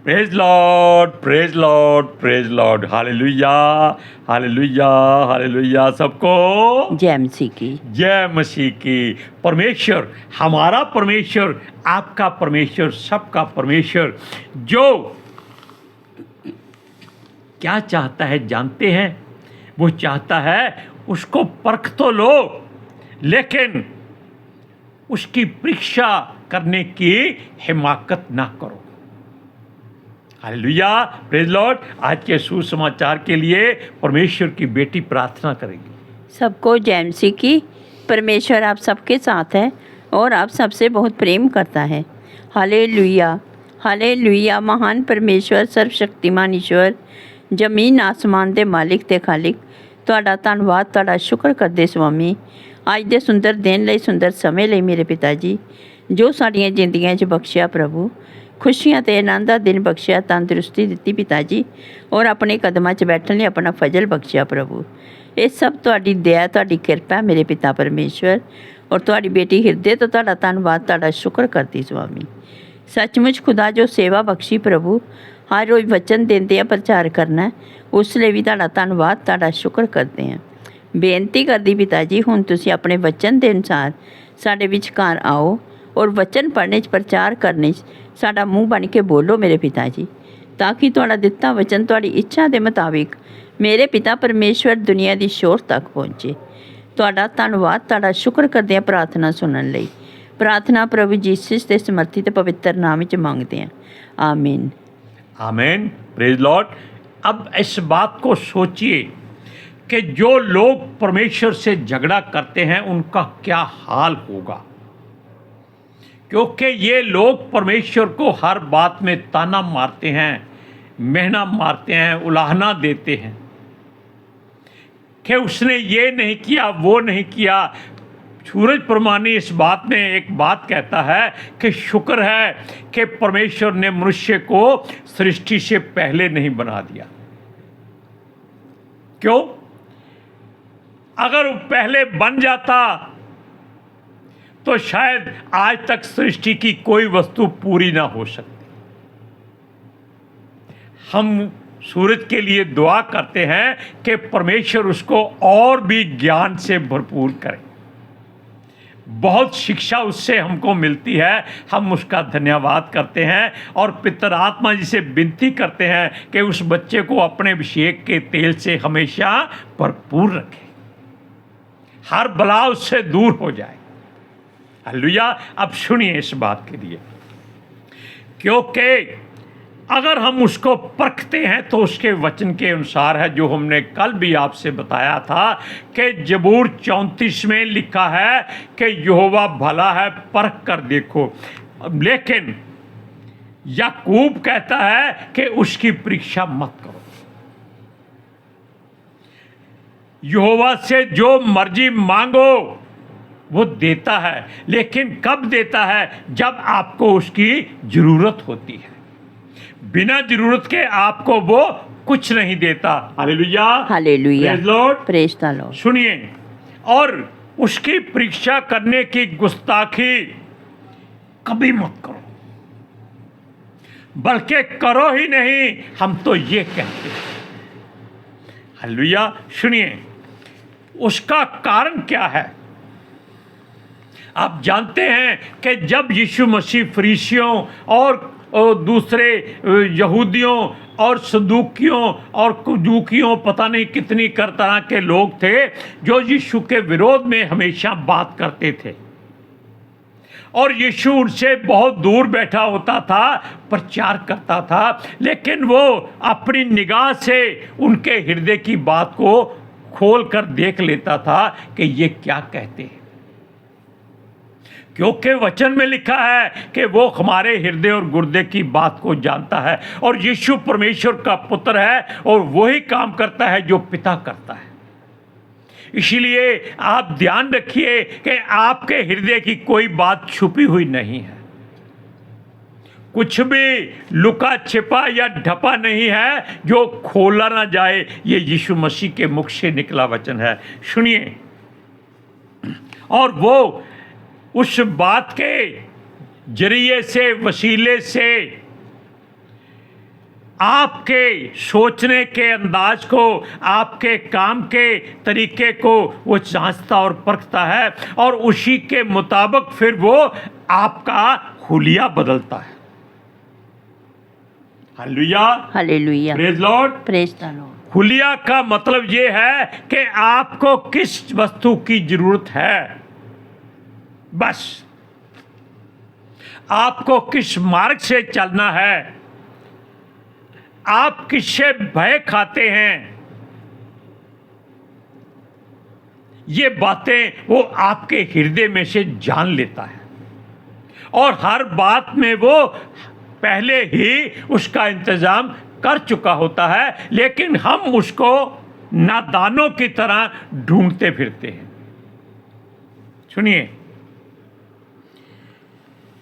Praise Lord, praise Lord, praise Lord. Hallelujah, hallelujah, hallelujah. सबको जय मसीह की। जय मसीह की। परमेश्वर, हमारा परमेश्वर, आपका परमेश्वर, सबका परमेश्वर, जो क्या चाहता है जानते हैं? वो चाहता है उसको परख तो लो, लेकिन उसकी परीक्षा करने की हिमाकत ना करो। Hallelujah, praise Lord. आज के सुसमाचार के लिए परमेश्वर की बेटी प्रार्थना करेगी। सबको जय मसीह की। परमेश्वर आप सबके साथ है और आप सबसे बहुत प्रेम करता है। Hallelujah, hallelujah. महान परमेश्वर, सर्वशक्तिमान ईश्वर, जमीन आसमान ਦੇ ਮਾਲਿਕ ਤੇ ਖਾਲਿਕ, ਤੁਹਾਡਾ ਧੰਨਵਾਦ, ਤੁਹਾਡਾ ਸ਼ੁਕਰ ਕਰਦੇ ਸੁਆਮੀ ਅੱਜ ਦੇ ਸੁੰਦਰ ਦਿਨ ਲਈ, ਸੁੰਦਰ ਸਮੇਂ ਲਈ ਮੇਰੇ ਪਿਤਾ ਜੀ, ਜੋ ਸਾਡੀਆਂ ਜ਼ਿੰਦਗੀਆਂ 'ਚ ਬਖਸ਼ਿਆ ਪ੍ਰਭੂ, खुशियाँ ते आनंद का दिन बख्शिया, तंदुरुस्ती दी पिता जी, और अपने कदमां 'च बैठने लिए अपना फजल बख्शिया प्रभु। ये सब तुहाडी दया, तुहाडी किरपा है मेरे पिता परमेश्वर, और तुहाडी बेटी हिरदे तो तुहाडा धन्नवाद, तुहाडा शुक्र करती स्वामी। सचमुच खुदा जो सेवा बख्शी प्रभु, हर रोज़ वचन देंदे आ प्रचार करना है, उस लिए भी तुहाडा धन्नवाद, तुहाडा शुक्र करते हैं। बेनती करदी पिता जी, हुण तुसीं अपने वचन के अनुसार साडे विचकार आओ और वचन पढ़ने प्रचार करने साडा मूँह बन के बोलो मेरे पिता जी, ताकि तुहाडा दिता वचन तुहाडी इच्छा के मुताबिक मेरे पिता परमेश्वर दुनिया की शोर तक पहुँचे। तुहाडा धन्नवाद, तुहाडा शुक्र करदे हैं प्रार्थना सुनने लई। प्रार्थना प्रभु जीसस के समर्थित पवित्र नाम में मांगते हैं, आमीन। आमीन, प्रेज लॉर्ड। अब इस बात को सोचिए कि जो लोग परमेश्वर से झगड़ा करते हैं उनका क्या हाल होगा, क्योंकि ये लोग परमेश्वर को हर बात में ताना मारते हैं, मेहना मारते हैं, उलाहना देते हैं कि उसने ये नहीं किया, वो नहीं किया। सूरज परमानी इस बात में एक बात कहता है कि शुक्र है कि परमेश्वर ने मनुष्य को सृष्टि से पहले नहीं बना दिया। क्यों? अगर वो पहले बन जाता तो शायद आज तक सृष्टि की कोई वस्तु पूरी ना हो सकती। हम सूरज के लिए दुआ करते हैं कि परमेश्वर उसको और भी ज्ञान से भरपूर करे। बहुत शिक्षा उससे हमको मिलती है, हम उसका धन्यवाद करते हैं और पितर आत्मा जी से विनती करते हैं कि उस बच्चे को अपने अभिषेक के तेल से हमेशा भरपूर रखे, हर बला उससे दूर हो जाए। हालेलुया। अब सुनिए इस बात के लिए, क्योंकि अगर हम उसको परखते हैं तो उसके वचन के अनुसार है, जो हमने कल भी आपसे बताया था कि जबूर 34 में लिखा है कि यहोवा भला है, परख कर देखो। लेकिन याकूब कहता है कि उसकी परीक्षा मत करो। यहोवा से जो मर्जी मांगो वो देता है, लेकिन कब देता है? जब आपको उसकी जरूरत होती है। बिना जरूरत के आपको वो कुछ नहीं देता। Hallelujah, hallelujah, praise Lord, praise the Lord. सुनिए, और उसकी परीक्षा करने की गुस्ताखी कभी मत करो, बल्कि करो ही नहीं, हम तो ये कहते हैं। हालेलुया। सुनिए, उसका कारण क्या है? आप जानते हैं कि जब यीशु मसीह फरीसियों और दूसरे यहूदियों और सदूकियों और कुदूकियों, पता नहीं कितनी तरह के लोग थे जो यीशु के विरोध में हमेशा बात करते थे, और यीशु उनसे बहुत दूर बैठा होता था, प्रचार करता था, लेकिन वो अपनी निगाह से उनके हृदय की बात को खोल कर देख लेता था कि ये क्या कहते हैं, क्योंकि वचन में लिखा है कि वो हमारे हृदय और गुर्दे की बात को जानता है, और यीशु परमेश्वर का पुत्र है और वही काम करता है जो पिता करता है। इसीलिए आप ध्यान रखिए कि आपके हृदय की कोई बात छुपी हुई नहीं है, कुछ भी लुका छिपा या ढपा नहीं है जो खोला ना जाए। ये यीशु मसीह के मुख से निकला वचन है। सुनिए, और वो उस बात के जरिए से, वसीले से आपके सोचने के अंदाज को, आपके काम के तरीके को वो जांचता और परखता है, और उसी के मुताबिक फिर वो आपका हुलिया बदलता है। Hallelujah, hallelujah, praise Lord. Praise the Lord. हुलिया का मतलब ये है कि आपको किस वस्तु की जरूरत है, बस आपको किस मार्ग से चलना है, आप किससे भय खाते हैं, ये बातें वो आपके हृदय में से जान लेता है, और हर बात में वो पहले ही उसका इंतजाम कर चुका होता है, लेकिन हम उसको नादानों की तरह ढूंढते फिरते हैं। सुनिए,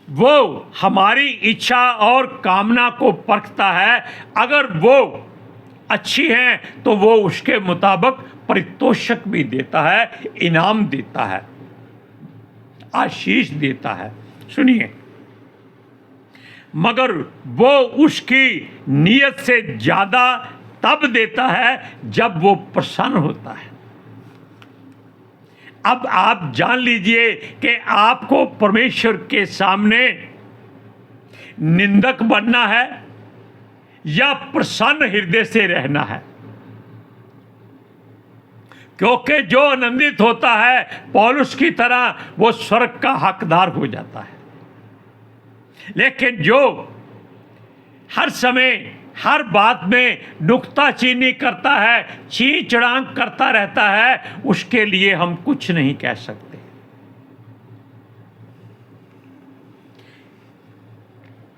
वो हमारी इच्छा और कामना को परखता है, अगर वो अच्छी हैं तो वो उसके मुताबिक पारितोषिक भी देता है, इनाम देता है, आशीष देता है। सुनिए, मगर वो उसकी नीयत से ज्यादा तब देता है जब वो प्रसन्न होता है। अब आप जान लीजिए कि आपको परमेश्वर के सामने निंदक बनना है या प्रसन्न हृदय से रहना है, क्योंकि जो आनंदित होता है पौलुस की तरह वो स्वर्ग का हकदार हो जाता है, लेकिन जो हर समय हर बात में नुक्ताचीनी करता है, चीं चड़ांग करता रहता है, उसके लिए हम कुछ नहीं कह सकते।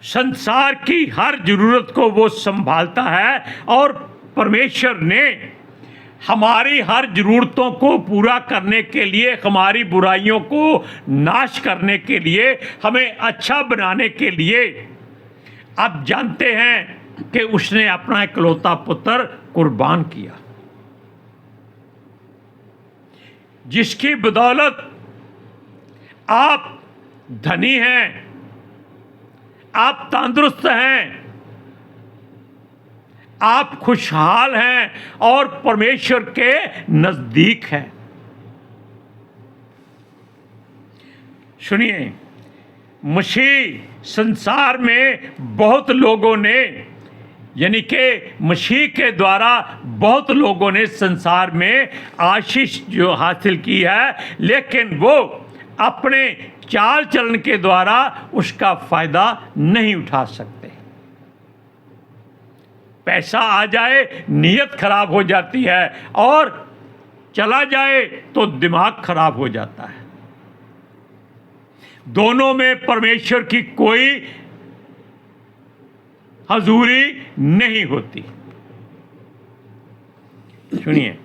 संसार की हर जरूरत को वो संभालता है, और परमेश्वर ने हमारी हर जरूरतों को पूरा करने के लिए, हमारी बुराइयों को नाश करने के लिए, हमें अच्छा बनाने के लिए, आप जानते हैं कि उसने अपना इकलौता पुत्र कुर्बान किया, जिसकी बदौलत आप धनी हैं, आप तंदुरुस्त हैं, आप खुशहाल हैं और परमेश्वर के नजदीक हैं। सुनिए, मसीह संसार में बहुत लोगों ने, यानी कि मसीह के द्वारा बहुत लोगों ने संसार में आशीष जो हासिल की है, लेकिन वो अपने चाल चलन के द्वारा उसका फायदा नहीं उठा सकते। पैसा आ जाए नीयत खराब हो जाती है, और चला जाए तो दिमाग खराब हो जाता है। दोनों में परमेश्वर की कोई हजूरी नहीं होती। सुनिए,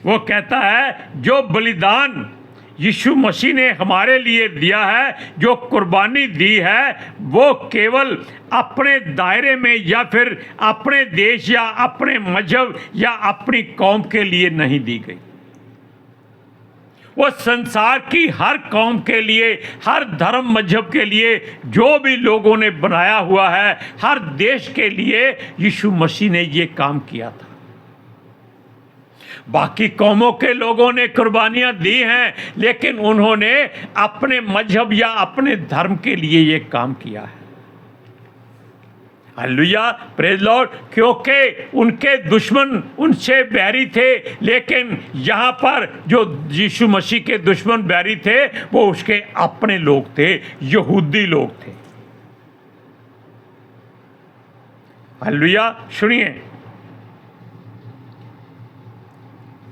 वो कहता है जो बलिदान यीशु मसीह ने हमारे लिए दिया है, जो कुर्बानी दी है, वो केवल अपने दायरे में या फिर अपने देश या अपने मजहब या अपनी कौम के लिए नहीं दी गई, वो संसार की हर कौम के लिए, हर धर्म मजहब के लिए, जो भी लोगों ने बनाया हुआ है, हर देश के लिए यीशु मसीह ने ये काम किया था। बाकी कौमों के लोगों ने कुर्बानियां दी हैं, लेकिन उन्होंने अपने मजहब या अपने धर्म के लिए ये काम किया है। Hallelujah, praise Lord. क्योंकि उनके दुश्मन उनसे बैरी थे, लेकिन यहाँ पर जो यीशु मसीह के दुश्मन बैरी थे वो उसके अपने लोग थे, यहूदी लोग थे। हालेलुया। सुनिए,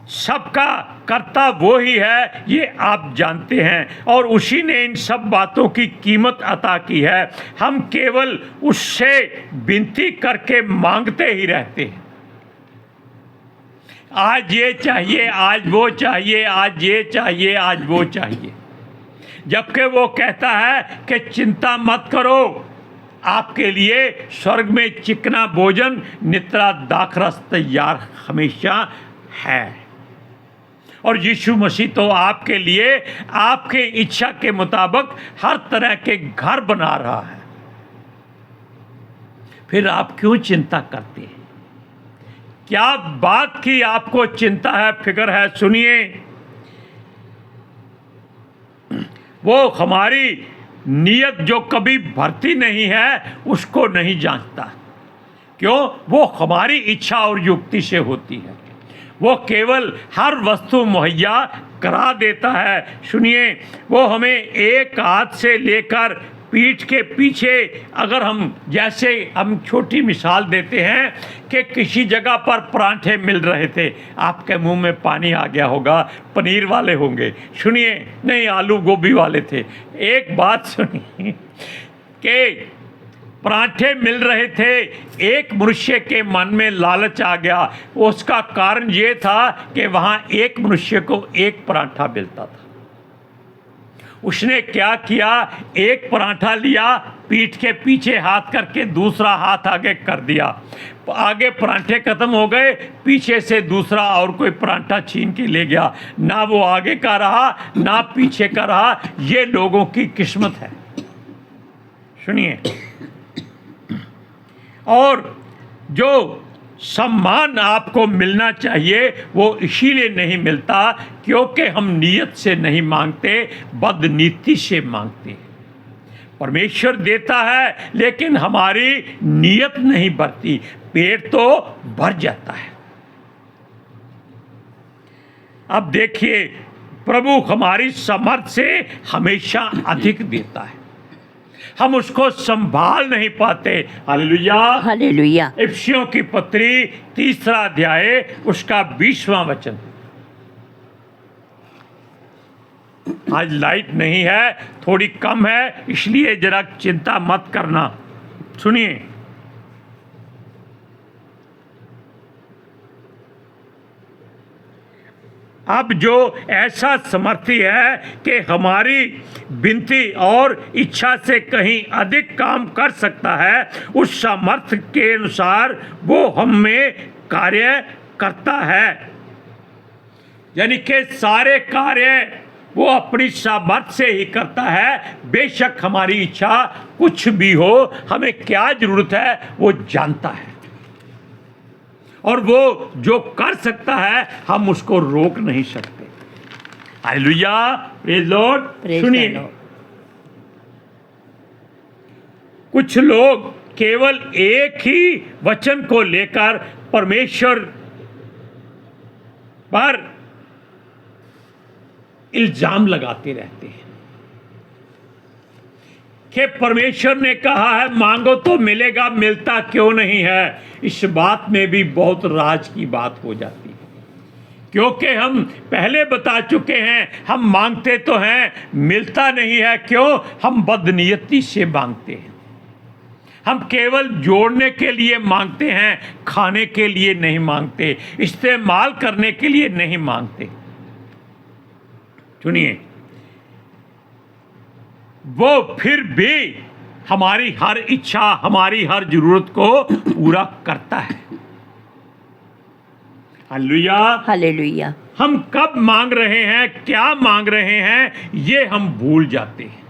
सबका कर्ता वो ही है, ये आप जानते हैं, और उसी ने इन सब बातों की कीमत अता की है। हम केवल उससे विनती करके मांगते ही रहते हैं, आज ये चाहिए, आज वो चाहिए, आज ये चाहिए, आज वो चाहिए, जबकि वो कहता है कि चिंता मत करो, आपके लिए स्वर्ग में चिकना भोजन, नित्रा दाखरस तैयार हमेशा है। और यीशु मसीह तो आपके लिए, आपके इच्छा के मुताबिक हर तरह के घर बना रहा है। फिर आप क्यों चिंता करते हैं? क्या बात की आपको चिंता है, फिक्र है? सुनिए, वो हमारी नीयत जो कभी भरती नहीं है उसको नहीं जांचता। क्यों? वो हमारी इच्छा और युक्ति से होती है। वो केवल हर वस्तु मुहैया करा देता है। सुनिए, वो हमें एक हाथ से लेकर पीठ के पीछे, अगर जैसे हम छोटी मिसाल देते हैं कि किसी जगह पर परांठे मिल रहे थे, आपके मुंह में पानी आ गया होगा, पनीर वाले होंगे, सुनिए, नहीं आलू गोभी वाले थे। एक बात सुनिए कि परांठे मिल रहे थे, एक मनुष्य के मन में लालच आ गया। उसका कारण ये था कि वहाँ एक मनुष्य को एक परांठा मिलता था। उसने क्या किया? एक परांठा लिया, पीठ के पीछे हाथ करके दूसरा हाथ आगे कर दिया। आगे परांठे खत्म हो गए, पीछे से दूसरा और कोई परांठा छीन के ले गया। ना वो आगे का रहा ना पीछे का रहा। ये लोगों की किस्मत है। सुनिए, और जो सम्मान आपको मिलना चाहिए वो इसीलिए नहीं मिलता क्योंकि हम नीयत से नहीं मांगते, बदनीति से मांगते हैं। परमेश्वर देता है लेकिन हमारी नीयत नहीं बढ़ती, पेट तो भर जाता है। अब देखिए, प्रभु हमारी समर्थ से हमेशा अधिक देता है, हम उसको संभाल नहीं पाते। Hallelujah, hallelujah. इफिसियों की पत्री 3 अध्याय उसका 20वां वचन। आज लाइट नहीं है, थोड़ी कम है, इसलिए जरा चिंता मत करना। सुनिए, अब जो ऐसा समर्थी है कि हमारी विनती और इच्छा से कहीं अधिक काम कर सकता है, उस सामर्थ्य के अनुसार वो हम में कार्य करता है। यानी कि सारे कार्य वो अपनी सामर्थ्य से ही करता है। बेशक हमारी इच्छा कुछ भी हो, हमें क्या जरूरत है वो जानता है, और वो जो कर सकता है हम उसको रोक नहीं सकते। Hallelujah, praise Lord. सुनिए, कुछ लोग केवल एक ही वचन को लेकर परमेश्वर पर इल्जाम लगाते रहते हैं कि परमेश्वर ने कहा है मांगो तो मिलेगा, मिलता क्यों नहीं है। इस बात में भी बहुत राज की बात हो जाती है, क्योंकि हम पहले बता चुके हैं, हम मांगते तो हैं, मिलता नहीं है। क्यों? हम बदनीयती से मांगते हैं, हम केवल जोड़ने के लिए मांगते हैं, खाने के लिए नहीं मांगते, इस्तेमाल करने के लिए नहीं मांगते। सुनिए, वो फिर भी हमारी हर इच्छा, हमारी हर जरूरत को पूरा करता है। Hallelujah, hallelujah. हम कब मांग रहे हैं, क्या मांग रहे हैं, ये हम भूल जाते हैं।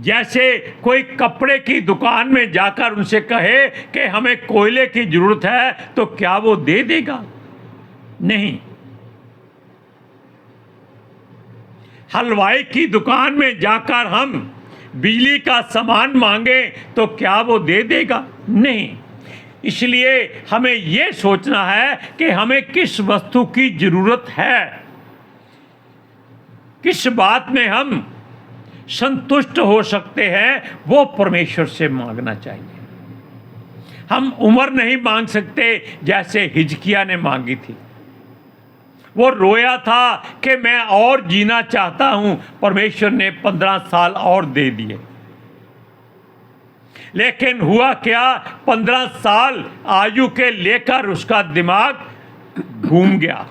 जैसे कोई कपड़े की दुकान में जाकर उनसे कहे कि हमें कोयले की जरूरत है, तो क्या वो दे देगा? नहीं। हलवाई की दुकान में जाकर हम बिजली का सामान मांगे तो क्या वो दे देगा? नहीं। इसलिए हमें यह सोचना है कि हमें किस वस्तु की जरूरत है, किस बात में हम संतुष्ट हो सकते हैं, वो परमेश्वर से मांगना चाहिए। हम उम्र नहीं मांग सकते जैसे हिजकिया ने मांगी थी। वो रोया था कि मैं और जीना चाहता हूं, परमेश्वर ने 15 साल और दे दिए। लेकिन हुआ क्या? 15 साल आयु के लेकर उसका दिमाग घूम गया,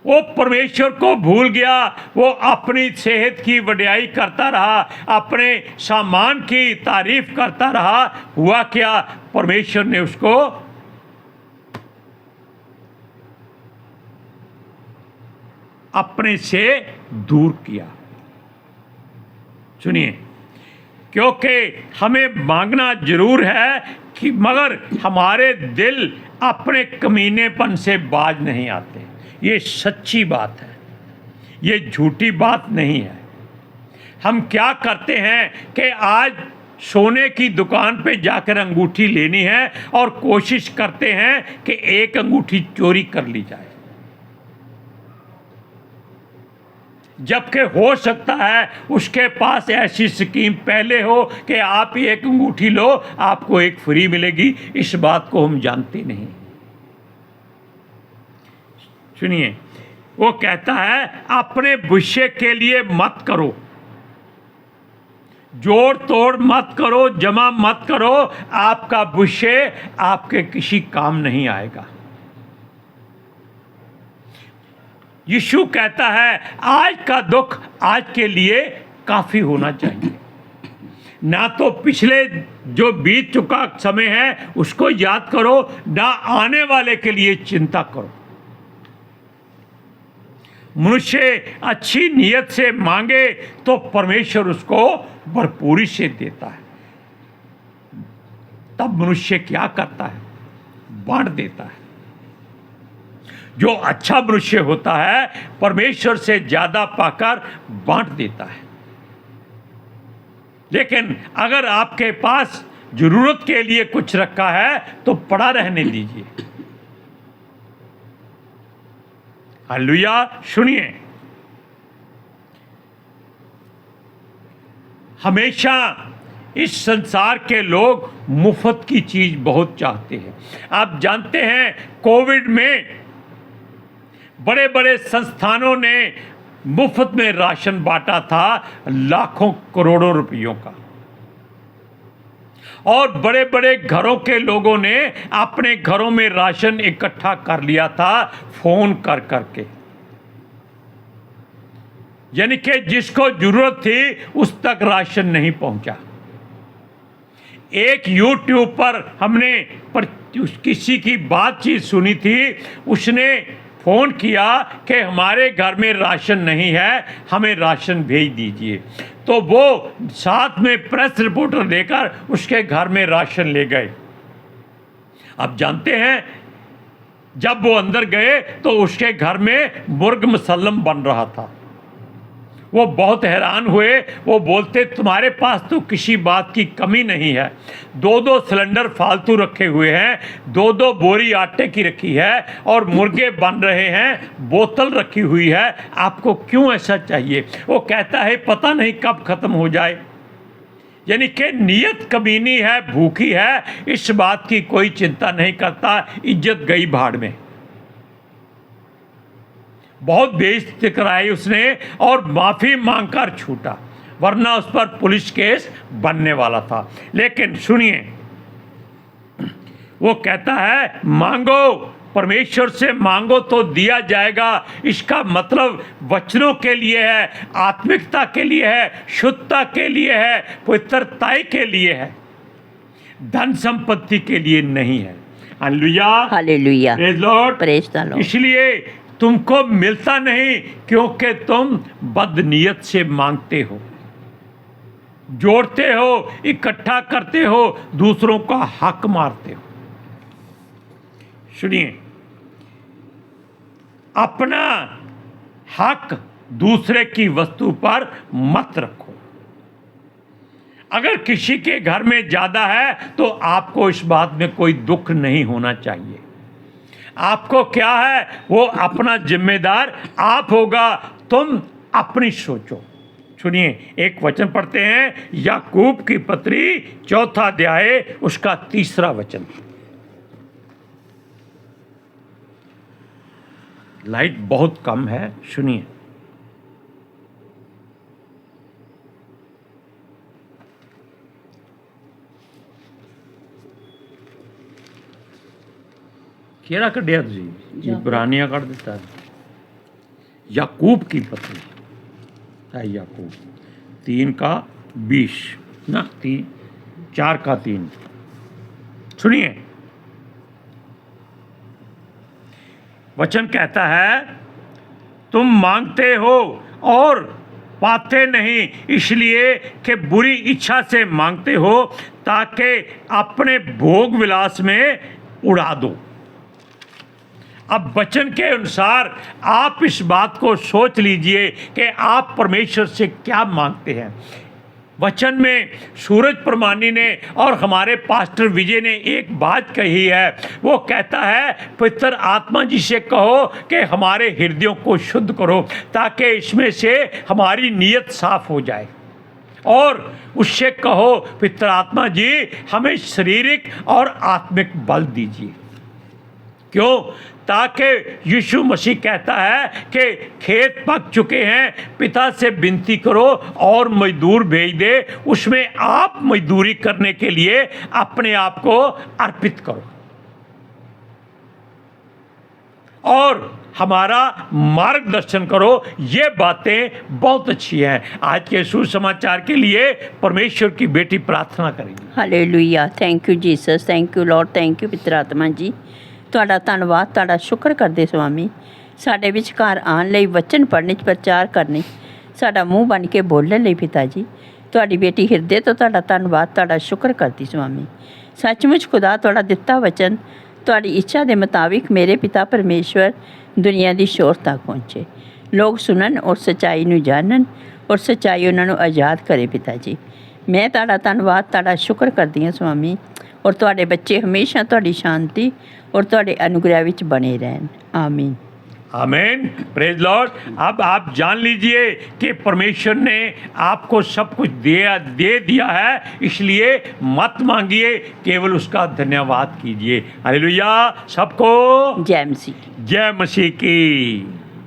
वो परमेश्वर को भूल गया। वो अपनी सेहत की वड्याई करता रहा, अपने सामान की तारीफ करता रहा। हुआ क्या? परमेश्वर ने उसको अपने से दूर किया। सुनिए, क्योंकि हमें मांगना जरूर है कि मगर हमारे दिल अपने कमीनेपन से बाज नहीं आते। ये सच्ची बात है, ये झूठी बात नहीं है। हम क्या करते हैं कि आज सोने की दुकान पे जाकर अंगूठी लेनी है और कोशिश करते हैं कि एक अंगूठी चोरी कर ली जाए, जबकि हो सकता है उसके पास ऐसी स्कीम पहले हो कि आप एक अंगूठी लो आपको एक फ्री मिलेगी। इस बात को हम जानते नहीं। सुनिए, वो कहता है अपने भविष्य के लिए मत करो, जोड़ तोड़ मत करो, जमा मत करो, आपका भविष्य आपके किसी काम नहीं आएगा। यीशु कहता है आज का दुख आज के लिए काफी होना चाहिए। ना तो पिछले जो बीत चुका समय है उसको याद करो, ना आने वाले के लिए चिंता करो। मनुष्य अच्छी नीयत से मांगे तो परमेश्वर उसको भरपूरी से देता है। तब मनुष्य क्या करता है? बांट देता है। जो अच्छा मनुष्य होता है परमेश्वर से ज्यादा पाकर बांट देता है। लेकिन अगर आपके पास जरूरत के लिए कुछ रखा है तो पड़ा रहने दीजिए। हालेलुया। सुनिए, हमेशा इस संसार के लोग मुफ्त की चीज बहुत चाहते हैं। आप जानते हैं कोविड में बड़े बड़े संस्थानों ने मुफ्त में राशन बांटा था, लाखों करोड़ों रुपयों का। और बड़े बड़े घरों के लोगों ने अपने घरों में राशन इकट्ठा कर लिया था फोन कर करके। यानी कि जिसको जरूरत थी उस तक राशन नहीं पहुंचा। एक YouTube पर हमने किसी की बातचीत सुनी थी, उसने फोन किया कि हमारे घर में राशन नहीं है, हमें राशन भेज दीजिए। तो वो साथ में प्रेस रिपोर्टर लेकर उसके घर में राशन ले गए। अब जानते हैं जब वो अंदर गए तो उसके घर में मुर्ग मुसल्लम बन रहा था। वो बहुत हैरान हुए। वो बोलते तुम्हारे पास तो किसी बात की कमी नहीं है, 2-2 सिलेंडर फालतू रखे हुए हैं, 2-2 बोरी आटे की रखी है और मुर्गे बन रहे हैं, बोतल रखी हुई है, आपको क्यों ऐसा चाहिए? वो कहता है पता नहीं कब खत्म हो जाए। यानी कि नीयत कमीनी है, भूखी है, इस बात की कोई चिंता नहीं करता। इज्जत गई भाड़ में। बहुत बेइज्जती कराई उसने और माफी मांगकर छूटा, वरना उस पर पुलिस केस बनने वाला था। लेकिन सुनिए, वो कहता है मांगो, परमेश्वर से मांगो तो दिया जाएगा। इसका मतलब वचनों के लिए है, आत्मिकता के लिए है, शुद्धता के लिए है, पवित्रताई के लिए है, धन संपत्ति के लिए नहीं है। Hallelujah, hallelujah, praise Lord, praise the Lord. इसलिए तुमको मिलता नहीं क्योंकि तुम बदनीयत से मांगते हो, जोड़ते हो, इकट्ठा करते हो, दूसरों का हक मारते हो। सुनिए, अपना हक दूसरे की वस्तु पर मत रखो। अगर किसी के घर में ज्यादा है तो आपको इस बात में कोई दुख नहीं होना चाहिए। आपको क्या है, वो अपना जिम्मेदार आप होगा, तुम अपनी सोचो। सुनिए, एक वचन पढ़ते हैं, याकूब की पत्री 4 अध्याय उसका 3 वचन। लाइट बहुत कम है, सुनिए। केड़ा कढ़िया तुझी इब्रानिया कढ़ देता है। याकूब की पत्री है, याकूब 3:20 ना 4:3। सुनिए, वचन कहता है तुम मांगते हो और पाते नहीं, इसलिए कि बुरी इच्छा से मांगते हो ताकि अपने भोग विलास में उड़ा दो। अब वचन के अनुसार आप इस बात को सोच लीजिए कि आप परमेश्वर से क्या मांगते हैं। वचन में सूरज प्रमाणी ने और हमारे पास्टर विजय ने एक बात कही है। वो कहता है पवित्र आत्मा जी से कहो कि हमारे हृदयों को शुद्ध करो ताकि इसमें से हमारी नीयत साफ हो जाए, और उससे कहो पवित्र आत्मा जी हमें शारीरिक और आत्मिक बल दीजिए। क्यों? ताकि यीशु मसीह कहता है कि खेत पक चुके हैं, पिता से विनती करो और मजदूर भेज दे, उसमें आप मजदूरी करने के लिए अपने आप को अर्पित करो और हमारा मार्गदर्शन करो। ये बातें बहुत अच्छी हैं। आज के सुसमाचार के लिए परमेश्वर की बेटी प्रार्थना करेंगी। Hallelujah, thank you Jesus, thank you Lord, thank you पितर आत्मा जी। ਤੁਹਾਡਾ ਧੰਨਵਾਦ, ਤੁਹਾਡਾ ਸ਼ੁਕਰ ਕਰਦੇ ਸਵਾਮੀ, ਸਾਡੇ ਵਿਚਕਾਰ ਆਉਣ ਲਈ, ਵਚਨ ਪੜ੍ਹਨ 'ਚ, ਪ੍ਰਚਾਰ ਕਰਨੇ, ਸਾਡਾ ਮੂੰਹ ਬਣ ਕੇ ਬੋਲਣ ਲਈ ਪਿਤਾ ਜੀ। ਤੁਹਾਡੀ ਬੇਟੀ ਹਿਰਦੇ ਤੋਂ ਤੁਹਾਡਾ ਧੰਨਵਾਦ, ਤੁਹਾਡਾ ਸ਼ੁਕਰ ਕਰਦੀ ਸਵਾਮੀ। ਸੱਚਮੁੱਚ ਖੁਦਾ ਤੁਹਾਡਾ ਦਿੱਤਾ ਵਚਨ ਤੁਹਾਡੀ ਇੱਛਾ ਦੇ ਮੁਤਾਬਿਕ ਮੇਰੇ ਪਿਤਾ ਪਰਮੇਸ਼ਵਰ ਦੁਨੀਆ ਦੀ ਸ਼ੋਰ ਤੱਕ ਪਹੁੰਚੇ, ਲੋਕ ਸੁਣਨ ਔਰ ਸੱਚਾਈ ਨੂੰ ਜਾਣਨ ਔਰ ਸੱਚਾਈ ਉਹਨਾਂ ਨੂੰ ਆਜ਼ਾਦ ਕਰੇ ਪਿਤਾ ਜੀ। ਮੈਂ ਤੁਹਾਡਾ ਧੰਨਵਾਦ, ਤੁਹਾਡਾ ਸ਼ੁਕਰ ਕਰਦੀ ਹਾਂ ਸਵਾਮੀ, और ਤੁਹਾਡੇ ਬੱਚੇ हमेशा ਤੁਹਾਡੀ शांति और ਤੁਹਾਡੇ अनुग्रह ਵਿੱਚ बने रहन। आमीन आमीन, प्रेज लॉर्ड। अब आप जान लीजिए कि परमेश्वर ने आपको सब कुछ दे दिया है, इसलिए मत मांगिए, केवल उसका धन्यवाद कीजिए। हालेलुया। सबको जय मसीह। जय मसीह की।